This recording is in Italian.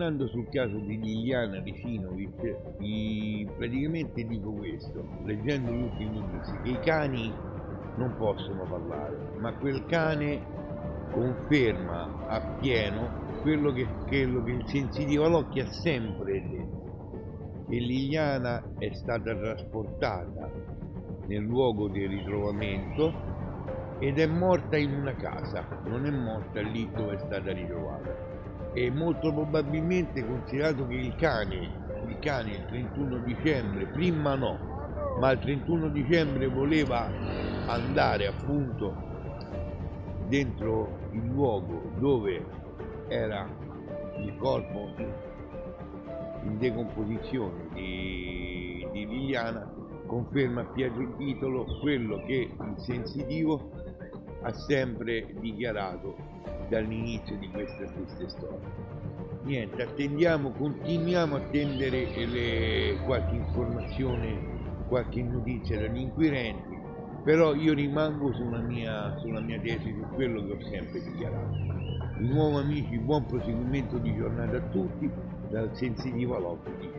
tornando sul caso di Liliana Risinovic, praticamente dico questo, leggendo l'ultimo indizio, che i cani non possono parlare, ma quel cane conferma appieno quello che il sensitivo all'occhio ha sempre detto, che Liliana è stata trasportata nel luogo del ritrovamento ed è morta in una casa, non è morta lì dove è stata ritrovata. E molto probabilmente, considerato che il cane il 31 dicembre, prima no, ma il 31 dicembre voleva andare appunto dentro il luogo dove era il corpo in decomposizione di Liliana, conferma a pieno titolo quello che il sensitivo ha sempre dichiarato dall'inizio di questa stessa storia. Niente, attendiamo, continuiamo a attendere qualche informazione, qualche notizia dagli inquirenti, però io rimango sulla mia tesi, su quello che ho sempre dichiarato. Di nuovo amici, buon proseguimento di giornata a tutti, dal sensitivo all'occhio.